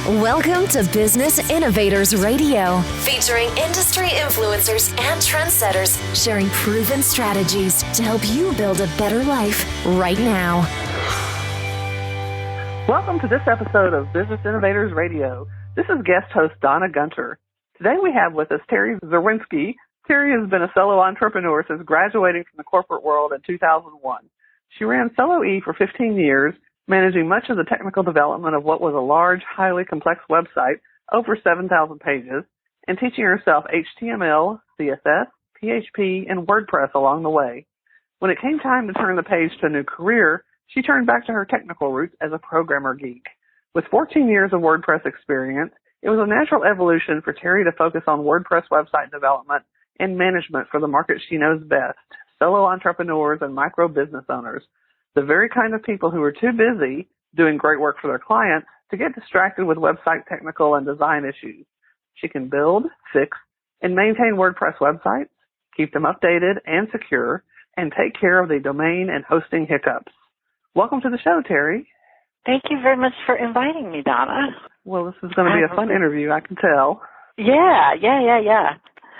Welcome to Business Innovators Radio, featuring industry influencers and trendsetters sharing proven strategies to help you build a better life right now. Welcome to this episode of Business Innovators Radio. This is guest host Donna Gunter. Today we have with us Terri Zwierzynski. Terri has been a solo entrepreneur since graduating from the corporate world in 2001. She ran Solo E for 15 years, managing much of the technical development of what was a large, highly complex website, over 7,000 pages, and teaching herself HTML, CSS, PHP, and WordPress along the way. When it came time to turn the page to a new career, she turned back to her technical roots as a programmer geek. With 14 years of WordPress experience, it was a natural evolution for Terri to focus on WordPress website development and management for the market she knows best, solo entrepreneurs and micro business owners, the very kind of people who are too busy doing great work for their clients to get distracted with website technical and design issues. She can build, fix, and maintain WordPress websites, keep them updated and secure, and take care of the domain and hosting hiccups. Welcome to the show, Terri. Thank you very much for inviting me, Donna. Well, this is going to be a fun interview, I can tell. Yeah.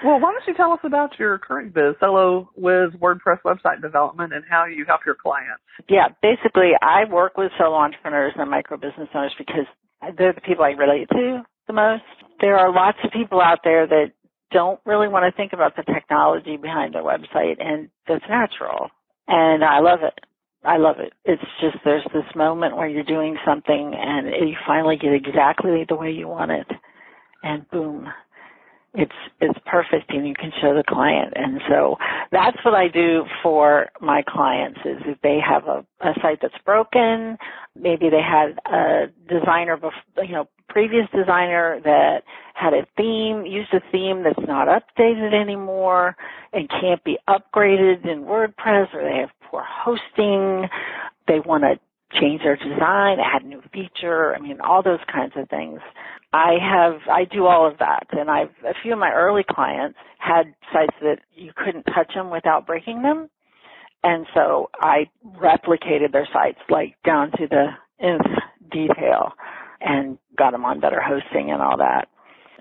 Well, why don't you tell us about your current biz, Solo Wiz WordPress website development, and how you help your clients? Yeah, basically, I work with solo entrepreneurs and micro business owners because they're the people I relate to the most. There are lots of people out there that don't really want to think about the technology behind their website, and that's natural. And I love it. It's just there's this moment where you're doing something and you finally get exactly the way you want it, and boom. It's perfect, and you can show the client. And so that's what I do for my clients is if they have a site that's broken, maybe they had a designer, previous designer that had used a theme that's not updated anymore and can't be upgraded in WordPress, or they have poor hosting, they want to change their design, add a new feature, all those kinds of things. I do all of that, and a few of my early clients had sites that you couldn't touch them without breaking them, and so I replicated their sites down to the nth detail and got them on better hosting and all that.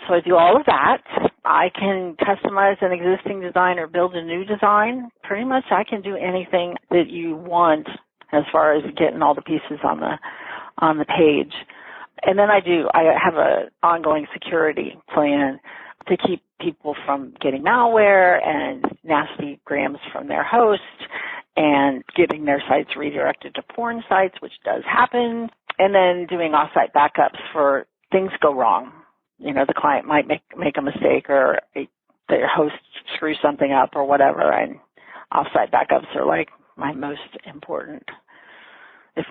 So I do all of that. I can customize an existing design or build a new design. Pretty much I can do anything that you want as far as getting all the pieces on the page. And then I have an ongoing security plan to keep people from getting malware and nasty grams from their host and getting their sites redirected to porn sites, which does happen, and then doing offsite backups for things go wrong. The client might make a mistake, or their host screws something up or whatever, and offsite backups are my most important.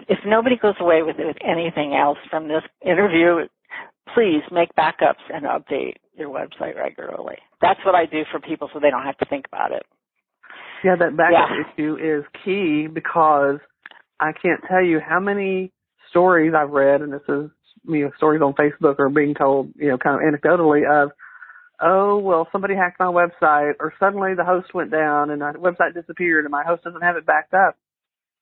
If nobody goes away with anything else from this interview, please make backups and update your website regularly. That's what I do for people so they don't have to think about it. Yeah, that backup issue is key, because I can't tell you how many stories I've read, and this is stories on Facebook are being told, kind of anecdotally of, oh, well, somebody hacked my website, or suddenly the host went down and my website disappeared and my host doesn't have it backed up.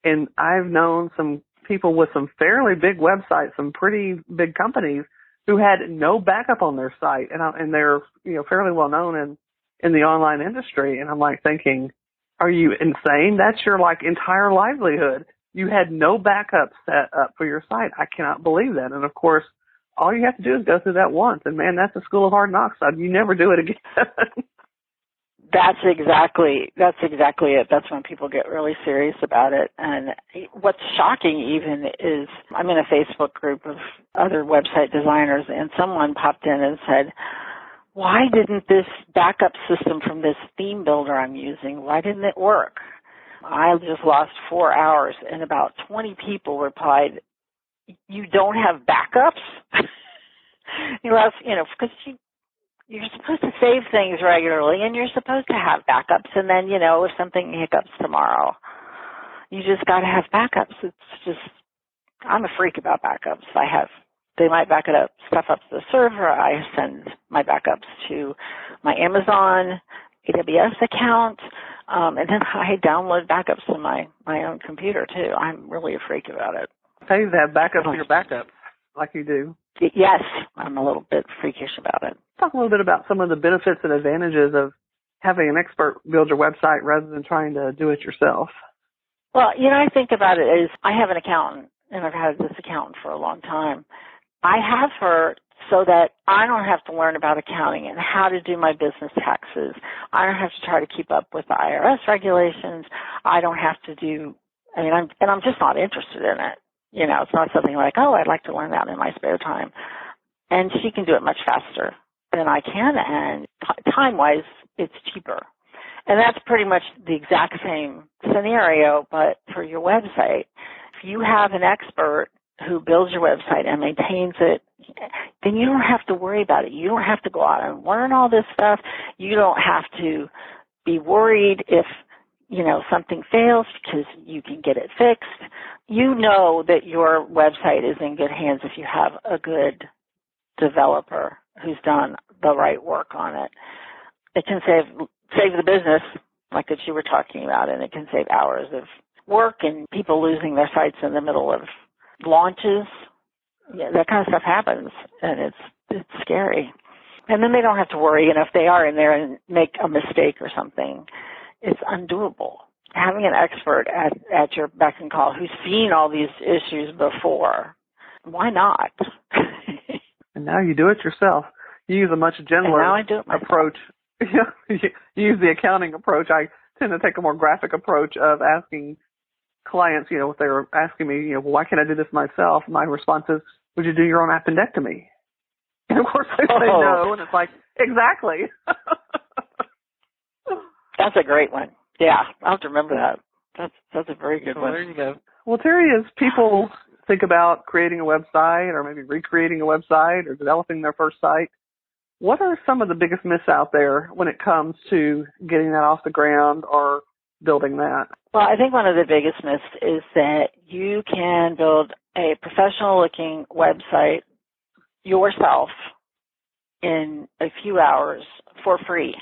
And I've known some people with some fairly big websites, some pretty big companies, who had no backup on their site, and they're fairly well known in the online industry. And I'm thinking, are you insane? That's your entire livelihood. You had no backup set up for your site. I cannot believe that. And of course, all you have to do is go through that once. And man, that's the school of hard knocks. You never do it again. That's exactly it. That's when people get really serious about it. And what's shocking even is I'm in a Facebook group of other website designers, and someone popped in and said, why didn't this backup system from this theme builder I'm using, why didn't it work? I just lost 4 hours, and about 20 people replied, you don't have backups? Because you're supposed to save things regularly, and you're supposed to have backups, and then, if something hiccups tomorrow, you just got to have backups. It's just, I'm a freak about backups. They might back it up, stuff up to the server. I send my backups to my Amazon AWS account, and then I download backups to my own computer, too. I'm really a freak about it. Tell you to have backups for your backups. like you do? Yes, I'm a little bit freakish about it. Talk a little bit about some of the benefits and advantages of having an expert build your website rather than trying to do it yourself. Well, I think about it as I have an accountant, and I've had this accountant for a long time. I have her so that I don't have to learn about accounting and how to do my business taxes. I don't have to try to keep up with the IRS regulations. I don't have to do, I'm just not interested in it. It's not something like, oh, I'd like to learn that in my spare time. And she can do it much faster than I can, and time-wise, it's cheaper. And that's pretty much the exact same scenario, but for your website. If you have an expert who builds your website and maintains it, then you don't have to worry about it. You don't have to go out and learn all this stuff. You don't have to be worried if, something fails, because you can get it fixed. You know that your website is in good hands if you have a good developer who's done the right work on it. It can save the business, like that you were talking about, and it can save hours of work and people losing their sites in the middle of launches. Yeah, that kind of stuff happens, and it's scary. And then they don't have to worry, and if they are in there and make a mistake or something, it's undoable. Having an expert at your beck and call who's seen all these issues before, why not? And now you do it yourself. You use a much gentler approach. You use the accounting approach. I tend to take a more graphic approach of asking clients, if they're asking me, why can't I do this myself? My response is, would you do your own appendectomy? And of course they say no, and it's like, exactly. That's a great one. Yeah, I'll have to remember that. That's a very good one. There you go. Well, Terri, as people think about creating a website or maybe recreating a website or developing their first site, what are some of the biggest myths out there when it comes to getting that off the ground or building that? Well, I think one of the biggest myths is that you can build a professional-looking website yourself in a few hours for free.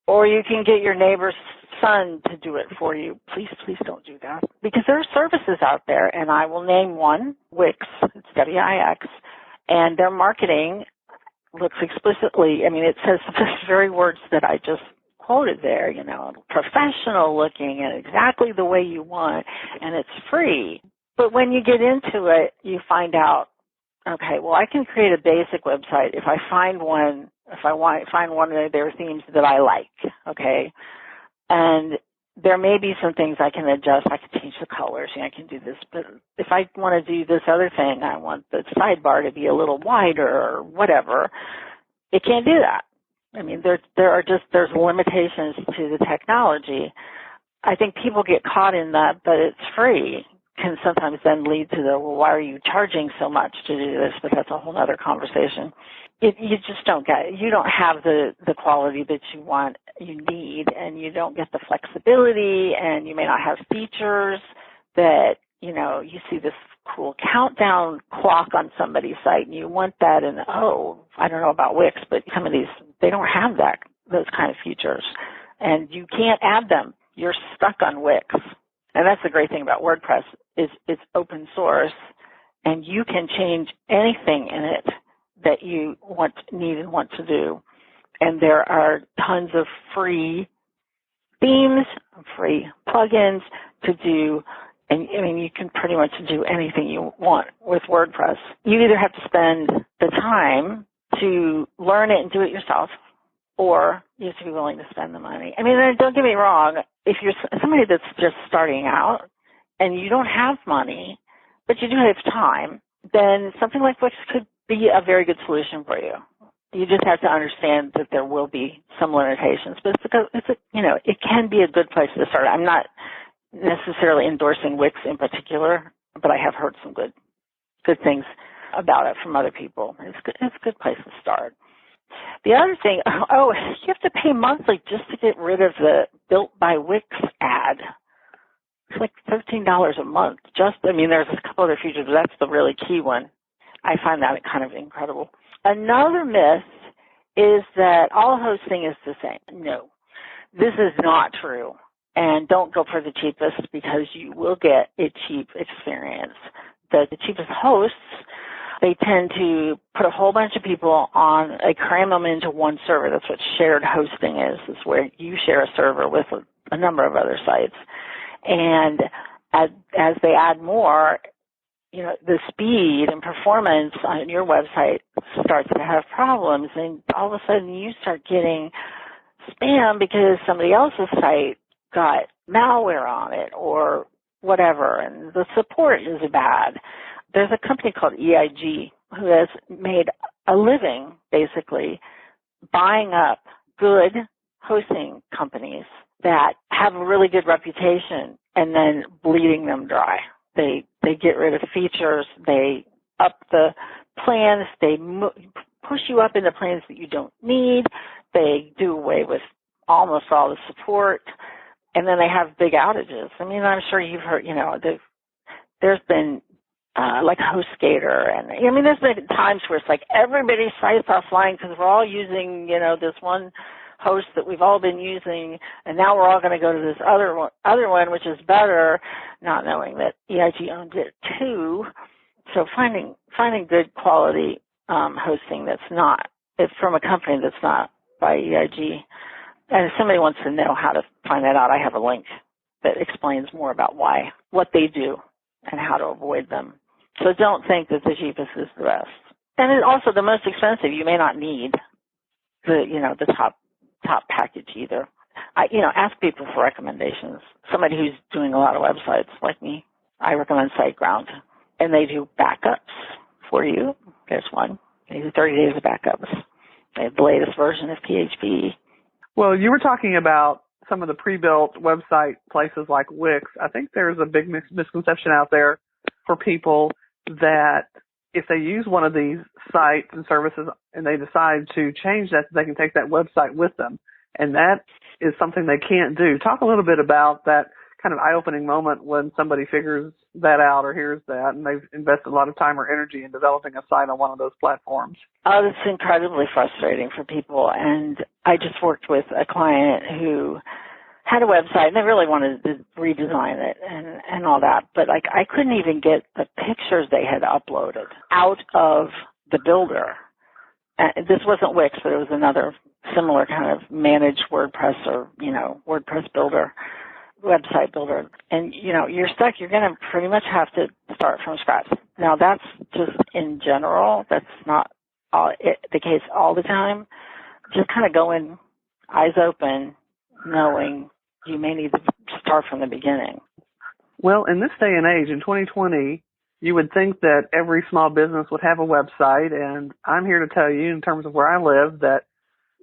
Or you can get your neighbor's son to do it for you. Please don't do that. Because there are services out there, and I will name one, Wix. It's W-I-X. And their marketing looks explicitly, it says the very words that I just quoted there, professional looking and exactly the way you want, and it's free. But when you get into it, you find out, okay, well, I can create a basic website if I find one of their themes that I like, okay? And there may be some things I can adjust. I can change the colors, I can do this. But if I want to do this other thing, I want the sidebar to be a little wider or whatever, it can't do that. There's limitations to the technology. I think people get caught in that, but it's free can sometimes then lead to why are you charging so much to do this? But that's a whole other conversation. You just don't get it. You don't have the quality that you need, and you don't get the flexibility, and you may not have features that, you see this cool countdown clock on somebody's site, and you want that, and I don't know about Wix, but some of these, they don't have those kind of features, and you can't add them. You're stuck on Wix. And that's the great thing about WordPress is it's open source, and you can change anything in it that you need and want to do. And there are tons of free themes, free plugins to do. And you can pretty much do anything you want with WordPress. You either have to spend the time to learn it and do it yourself, or you have to be willing to spend the money. Don't get me wrong. If you're somebody that's just starting out and you don't have money, but you do have time, then something like Wix could be a very good solution for you. You just have to understand that there will be some limitations, but it can be a good place to start. I'm not necessarily endorsing Wix in particular, but I have heard some good things about it from other people. It's a good place to start. The other thing, you have to pay monthly just to get rid of the Built by Wix ad. It's like $13 a month. There's a couple other features, but that's the really key one. I find that kind of incredible. Another myth is that all hosting is the same. No, this is not true. And don't go for the cheapest, because you will get a cheap experience. The cheapest hosts They tend to put a whole bunch of people on, cram them into one server. That's what shared hosting is where you share a server with a number of other sites. And as they add more, the speed and performance on your website starts to have problems, and all of a sudden you start getting spam because somebody else's site got malware on it or whatever, and the support is bad. There's a company called EIG who has made a living, basically, buying up good hosting companies that have a really good reputation and then bleeding them dry. They get rid of features, they up the plans, they push you up into plans that you don't need, they do away with almost all the support, and then they have big outages. I mean, I'm sure you've heard, there's been like HostGator, and I mean, there's been times where it's like everybody's site's offline because we're all using, this one host that we've all been using, and now we're all going to go to this other one, which is better, not knowing that EIG owns it too. So finding good quality hosting it's from a company that's not by EIG. And if somebody wants to know how to find that out, I have a link that explains more about what they do and how to avoid them. So don't think that the cheapest is the best. And it's also the most expensive. You may not need the top package either. Ask people for recommendations. Somebody who's doing a lot of websites like me, I recommend SiteGround, and they do backups for you. There's one. They do 30 days of backups. They have the latest version of PHP. Well, you were talking about some of the pre-built website places like Wix. I think there's a big misconception out there for people that if they use one of these sites and services and they decide to change that, they can take that website with them. And that is something they can't do. Talk a little bit about that kind of eye-opening moment when somebody figures that out or hears that, and they've invested a lot of time or energy in developing a site on one of those platforms. Oh, it's incredibly frustrating for people. And I just worked with a client who had a website, and they really wanted to redesign it and all that. But, I couldn't even get the pictures they had uploaded out of the builder. This wasn't Wix, but it was another similar kind of managed WordPress or, WordPress builder, website builder. And, you're stuck. You're going to pretty much have to start from scratch. Now, that's just in general. That's not the case all the time. Just kind of go in eyes open, knowing you may need to start from the beginning. Well, in this day and age, in 2020, you would think that every small business would have a website, and I'm here to tell you, in terms of where I live, that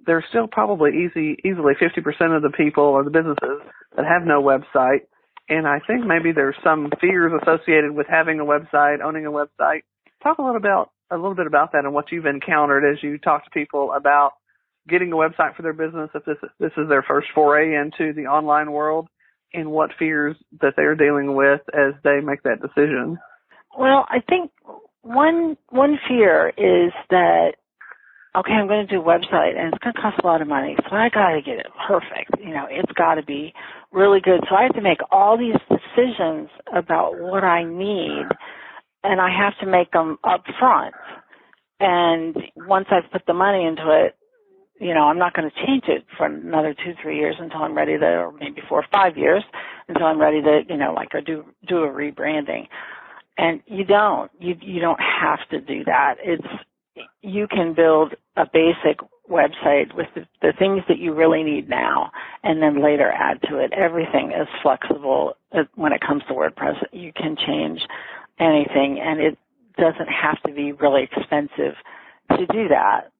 there's still probably easily 50% of the people or the businesses that have no website, and I think maybe there's some fears associated with having a website, owning a website. Talk a little bit about that and what you've encountered as you talk to people about getting a website for their business, if this is their first foray into the online world, and what fears that they're dealing with as they make that decision. Well, I think one fear is that, okay, I'm going to do a website, and it's going to cost a lot of money, so I got to get it perfect. It's got to be really good. So I have to make all these decisions about what I need, and I have to make them up front. And once I've put the money into it, I'm not going to change it for another 2-3 years until I'm ready to, or maybe 4 or 5 years until I'm ready to, do a rebranding. And you don't have to do that. You can build a basic website with the things that you really need now, and then later add to it. Everything is flexible when it comes to WordPress. You can change anything, and it doesn't have to be really expensive to do that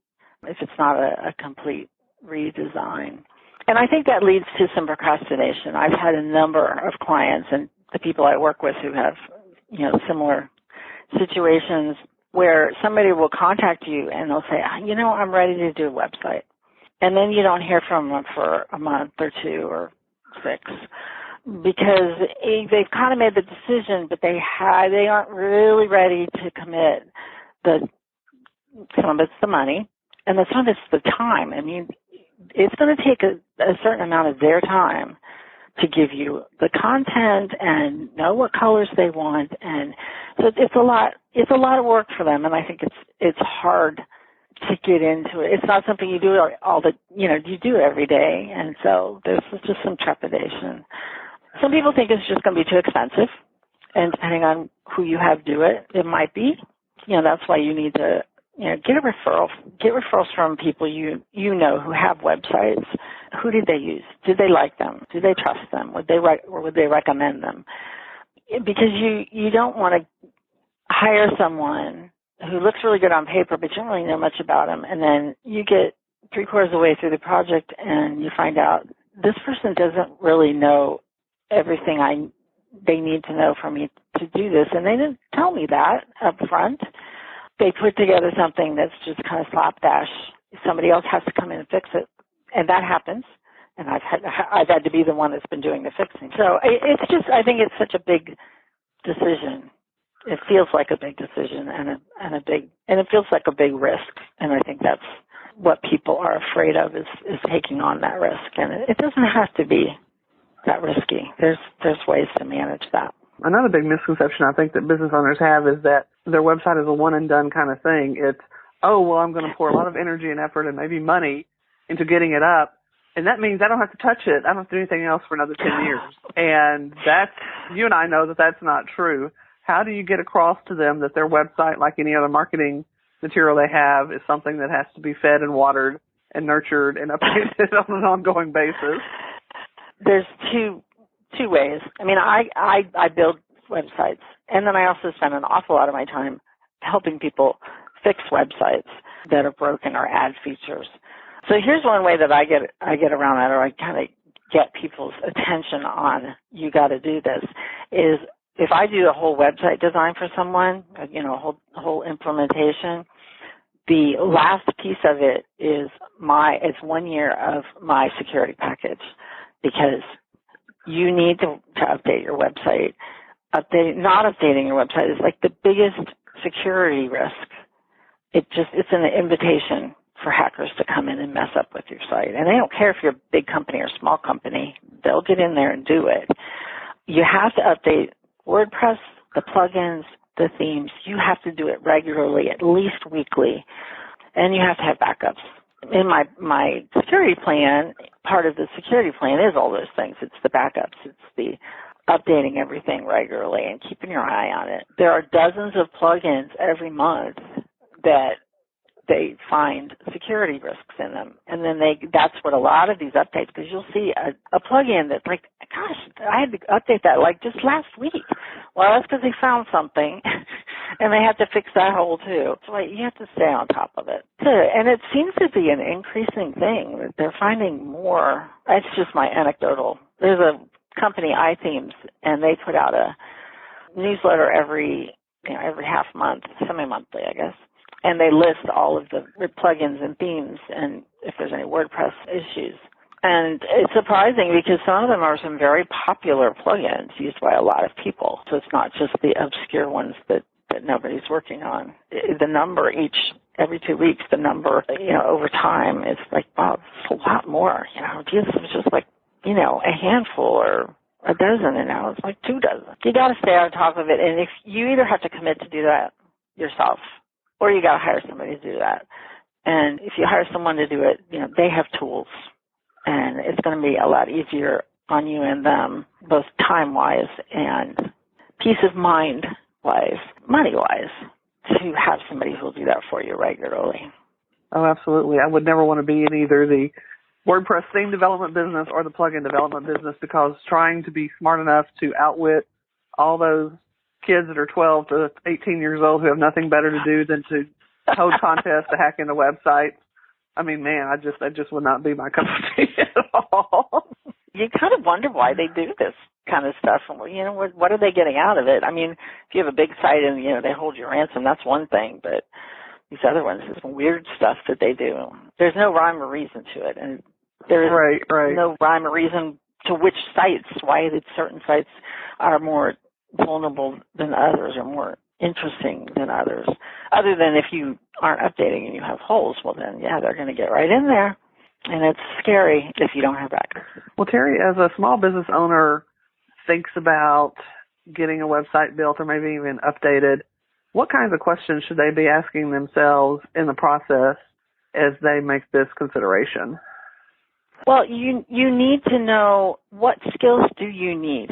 if it's not a complete redesign. And I think that leads to some procrastination. I've had a number of clients and the people I work with who have, similar situations where somebody will contact you and they'll say, I'm ready to do a website. And then you don't hear from them for a month or 2 or 6 because they've kind of made the decision, but they aren't really ready to commit. Some of it's the money, and some of it's the time. I mean, it's going to take a certain amount of their time to give you the content and know what colors they want. And so it's a lot of work for them. And I think it's hard to get into it. It's not something you do you do every day. And so there's just some trepidation. Some people think it's just going to be too expensive. And depending on who you have do it, it might be. That's why you need to, get referrals from people you know who have websites. Who did they use? Did they like them? Did they trust them? Would they recommend them? Because you don't want to hire someone who looks really good on paper, but you don't really know much about them, and then you get 3/4 of the way through the project and you find out this person doesn't really know everything they need to know for me to do this, and they didn't tell me that up front. They put together something that's just kind of slapdash. Somebody else has to come in and fix it, and that happens. And I've had to be the one that's been doing the fixing. So I think it's such a big decision. It feels like a big decision and it feels like a big risk. And I think that's what people are afraid of is taking on that risk. And it doesn't have to be that risky. There's ways to manage that. Another big misconception I think that business owners have is that their website is a one and done kind of thing. It's, I'm going to pour a lot of energy and effort and maybe money into getting it up. And that means I don't have to touch it. I don't have to do anything else for another 10 years. And you and I know that that's not true. How do you get across to them that their website, like any other marketing material they have, is something that has to be fed and watered and nurtured and updated on an ongoing basis? There's two ways. I mean, I build websites, and then I also spend an awful lot of my time helping people fix websites that are broken or add features. So here's one way that I get around that, or I kind of get people's attention on, you got to do this, is if I do a whole website design for someone, a whole implementation, the last piece of it is it's 1 year of my security package, because you need to update your website. Not updating your website is like the biggest security risk. It's an invitation for hackers to come in and mess up with your site. And they don't care if you're a big company or small company. They'll get in there and do it. You have to update WordPress, the plugins, the themes. You have to do it regularly, at least weekly. And you have to have backups. In my security plan, part of the security plan is all those things. It's the backups. It's the updating everything regularly and keeping your eye on it. There are dozens of plugins every month that they find security risks in them. And then that's what a lot of these updates, because you'll see a plugin that's like, gosh, I had to update that like just last week. Well, that's because they found something and they have to fix that hole too. So you have to stay on top of it. And it seems to be an increasing thing that they're finding more. That's just my anecdotal. There's a company, iThemes, and they put out a newsletter every half month, semi-monthly, I guess. And they list all of the plugins and themes and if there's any WordPress issues. And it's surprising because some of them are some very popular plugins used by a lot of people. So it's not just the obscure ones that nobody's working on. The number every 2 weeks, the number, over time is like, wow, it's a lot more. Geez, it was just like, a handful or a dozen, and now it's like 2 dozen. You got to stay on top of it. And if you either have to commit to do that yourself, or you got to hire somebody to do that. And if you hire someone to do it, they have tools. And it's going to be a lot easier on you and them, both time-wise and peace of mind-wise, money-wise, to have somebody who will do that for you regularly. Oh, absolutely. I would never want to be in either the WordPress theme development business or the plugin development business, because trying to be smart enough to outwit all those kids that are 12 to 18 years old who have nothing better to do than to hold contests to hack into websites. I mean, man, that just would not be my cup of tea at all. You kind of wonder why they do this kind of stuff. What are they getting out of it? I mean, if you have a big site and, they hold your ransom, that's one thing, but these other ones, there's some weird stuff that they do. There's no rhyme or reason to it, and there's no rhyme or reason to which sites, why certain sites are more vulnerable than others or more interesting than others. Other than if you aren't updating and you have holes, well then, yeah, they're going to get right in there. And it's scary if you don't have that. Well, Terri, as a small business owner thinks about getting a website built or maybe even updated, what kinds of questions should they be asking themselves in the process as they make this consideration? Well, you need to know what skills do you need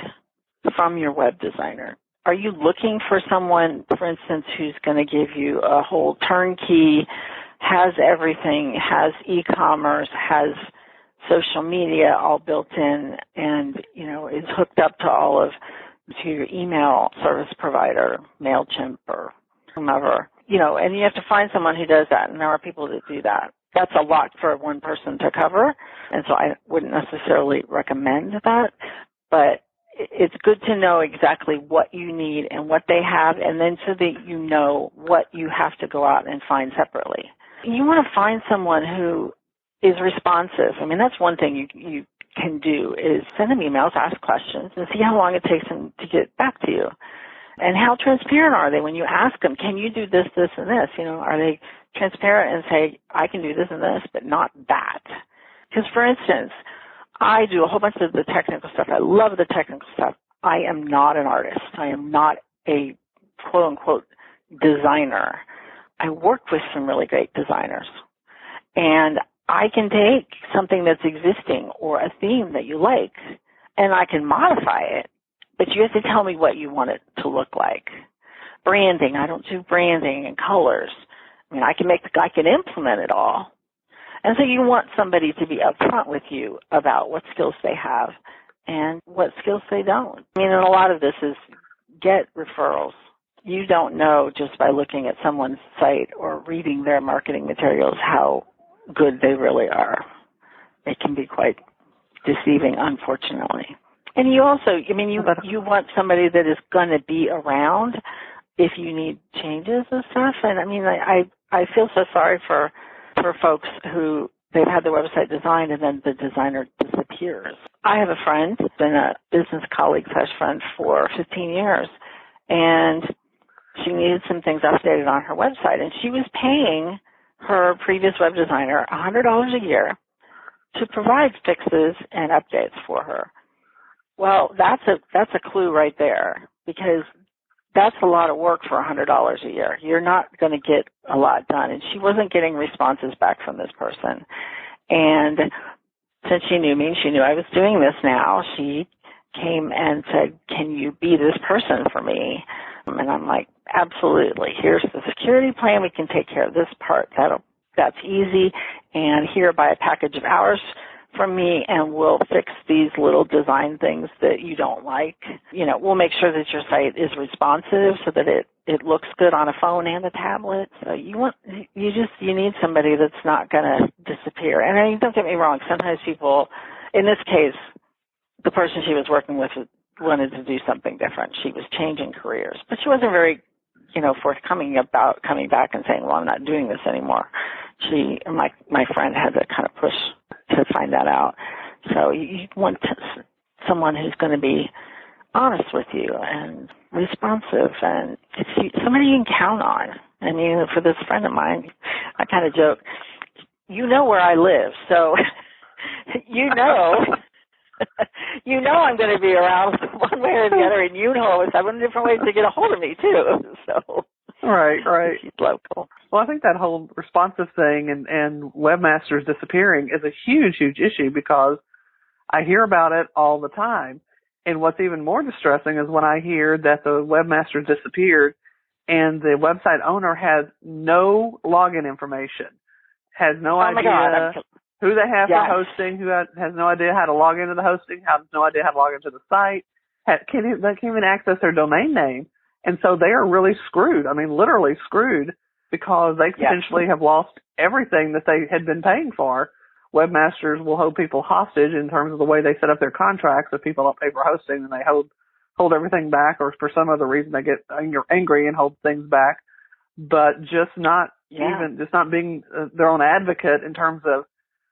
from your web designer. Are you looking for someone, for instance, who's going to give you a whole turnkey, has everything, has e-commerce, has social media all built in, and, is hooked up to your email service provider, MailChimp or whomever, and you have to find someone who does that, and there are people that do that. That's a lot for one person to cover, and so I wouldn't necessarily recommend that, but it's good to know exactly what you need and what they have, and then so that you know what you have to go out and find separately. You want to find someone who is responsive. I mean, that's one thing you can do is send them emails, ask questions, and see how long it takes them to get back to you. And how transparent are they when you ask them, can you do this, this, and this? Are they transparent and say, I can do this and this, but not that? Because, for instance, I do a whole bunch of the technical stuff. I love the technical stuff. I am not an artist. I am not a quote-unquote designer. I work with some really great designers. And I can take something that's existing or a theme that you like, and I can modify it, but you have to tell me what you want it to look like. Branding, I don't do branding and colors. I mean, I can implement it all. And so you want somebody to be upfront with you about what skills they have and what skills they don't. I mean, and a lot of this is get referrals. You don't know just by looking at someone's site or reading their marketing materials how good they really are. It can be quite deceiving, unfortunately. And you also, you want somebody that is going to be around if you need changes and stuff. And I feel so sorry for folks who they've had their website designed and then the designer disappears. I have a friend, been a business colleague / friend for 15 years, and she needed some things updated on her website, and she was paying her previous web designer $100 a year to provide fixes and updates for her. Well, that's a clue right there, because that's a lot of work for $100 a year. You're not going to get a lot done. And she wasn't getting responses back from this person. And since she knew me, she knew I was doing this now, she came and said, can you be this person for me? And I'm like, absolutely. Here's the security plan. We can take care of this part. That's easy. And here, buy a package of hours from me, and we'll fix these little design things that you don't like. We'll make sure that your site is responsive so that it looks good on a phone and a tablet. So you need somebody that's not going to disappear. And don't get me wrong, sometimes people, in this case, the person she was working with wanted to do something different. She was changing careers, but she wasn't very, forthcoming about coming back and saying, well, I'm not doing this anymore. My friend had to kind of push to find that out. So you want someone who's going to be honest with you and responsive, and somebody you can count on. I mean, for this friend of mine, I kind of joke, where I live, so I'm going to be around one way or the other, and always have different ways to get a hold of me too. So right. She's local. Well, I think that whole responsive thing and webmasters disappearing is a huge, huge issue, because I hear about it all the time. And what's even more distressing is when I hear that the webmaster disappeared and the website owner has no login information, has no idea who they have for hosting, who has no idea how to log into the hosting, has no idea how to log into the site, they can't even access their domain name. And so they are really screwed. I mean, literally screwed, because they potentially have lost everything that they had been paying for. Webmasters will hold people hostage in terms of the way they set up their contracts. If people don't pay for hosting, then they hold everything back, or for some other reason they get angry and hold things back. But just not being their own advocate in terms of,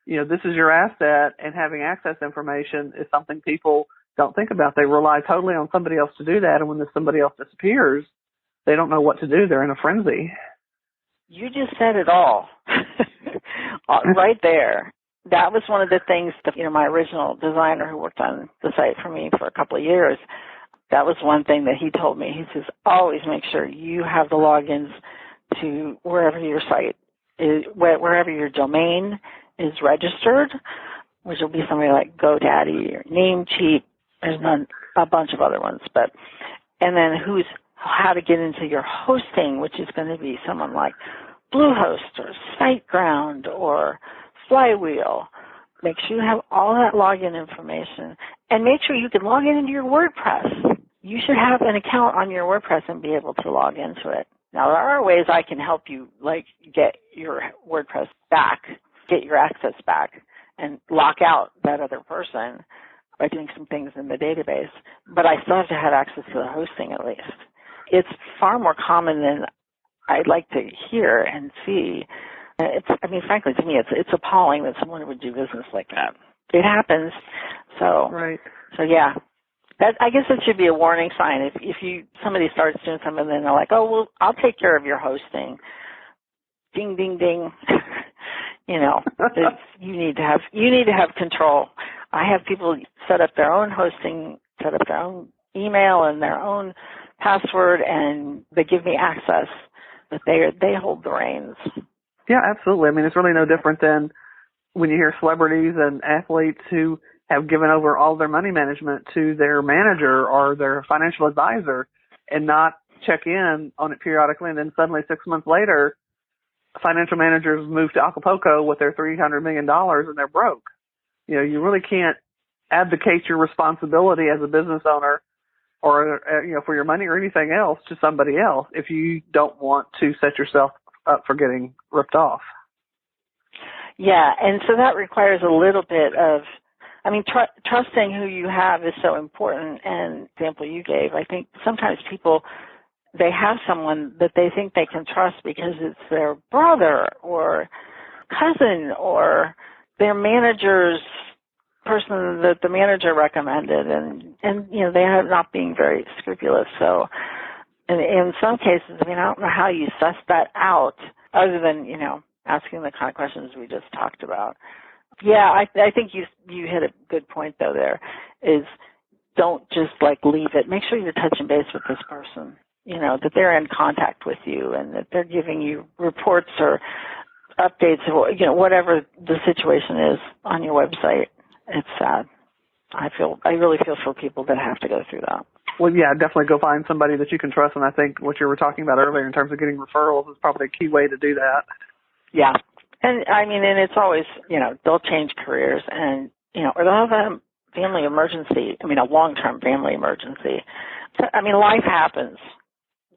this is your asset, and having access information is something people don't think about. They rely totally on somebody else to do that, and when somebody else disappears, they don't know what to do. They're in a frenzy. You just said it all right there. that was one of the things that, my original designer who worked on the site for me for a couple of years, that was one thing that he told me. He says, always make sure you have the logins to wherever your site is, wherever your domain is registered, which will be somebody like GoDaddy or Namecheap. There's a bunch of other ones, and then how to get into your hosting, which is going to be someone like Bluehost or SiteGround or Flywheel. Make sure you have all that login information, and make sure you can log in into your WordPress. You should have an account on your WordPress and be able to log into it. Now, there are ways I can help you, like get your WordPress back, get your access back, and lock out that other person by doing some things in the database. But I still have to have access to the hosting at least. It's far more common than I'd like to hear and see. Frankly, to me, it's appalling that someone would do business like that. It happens. So, right. So yeah. I guess it should be a warning sign. If somebody starts doing something and then they're like, oh, well, I'll take care of your hosting. Ding, ding, ding. You need to have control. I have people set up their own hosting, set up their own email and their own password, and they give me access, but they hold the reins. Yeah, absolutely. It's really no different than when you hear celebrities and athletes who have given over all their money management to their manager or their financial advisor and not check in on it periodically, and then suddenly 6 months later, financial managers move to Acapulco with their $300 million and they're broke. You really can't abdicate your responsibility as a business owner or, for your money or anything else to somebody else if you don't want to set yourself up for getting ripped off. Yeah, and so that requires a little bit of, trusting who you have is so important. And the example you gave, I think sometimes people, they have someone that they think they can trust because it's their brother or cousin or their manager's person that the manager recommended, and they are not being very scrupulous. So in some cases, I don't know how you suss that out other than, asking the kind of questions we just talked about. Yeah, I think you hit a good point, though, there, is don't just, leave it. Make sure you're touching base with this person, that they're in contact with you and that they're giving you reports or updates or, whatever the situation is on your website. It's sad. I really feel for people that have to go through that. Well, yeah, definitely go find somebody that you can trust, and I think what you were talking about earlier in terms of getting referrals is probably a key way to do that. Yeah. And and it's always, they'll change careers and, or they'll have a family emergency, a long-term family emergency. So, life happens.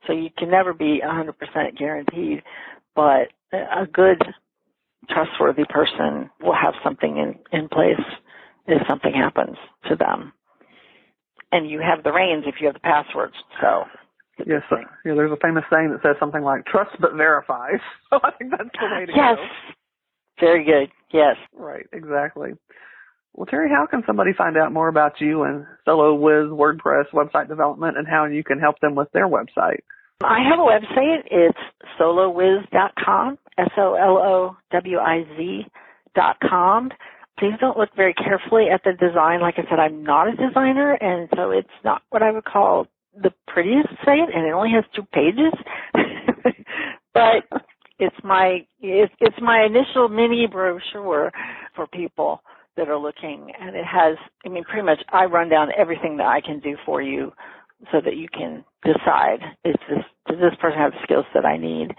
So you can never be 100% guaranteed, but a good, trustworthy person will have something in place if something happens to them. And you have the reins if you have the passwords, so. Yes, there's a famous saying that says something like, trust but verify. So I think that's the way to go. Yes. Very good. Yes. Right, exactly. Well, Terri, how can somebody find out more about you and SoloWiz WordPress website development and how you can help them with their website? I have a website. It's solowiz.com, SOLOWIZ.com. Please don't look very carefully at the design. Like I said, I'm not a designer, and so it's not what I would call the prettiest site, and it only has 2 pages. But it's my initial mini brochure for people that are looking, and it has, pretty much I run down everything that I can do for you so that you can decide, does this person have the skills that I need?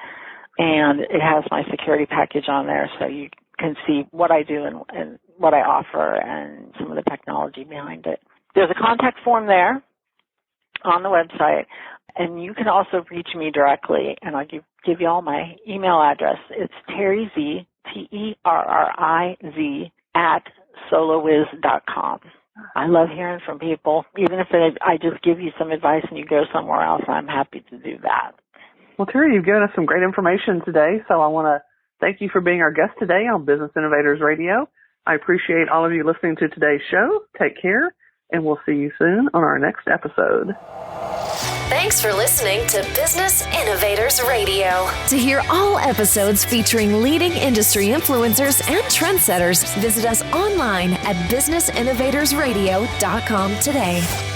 And it has my security package on there so you can see what I do and what I offer and some of the technology behind it. There's a contact form there on the website, and you can also reach me directly, and I'll give you all my email address. It's Terri Z, TERRIZ, @solowiz.com. I love hearing from people. Even if I just give you some advice and you go somewhere else, I'm happy to do that. Well, Terri, you've given us some great information today, so I want to thank you for being our guest today on Business Innovators Radio. I appreciate all of you listening to today's show. Take care, and we'll see you soon on our next episode. Thanks for listening to Business Innovators Radio. To hear all episodes featuring leading industry influencers and trendsetters, visit us online at businessinnovatorsradio.com today.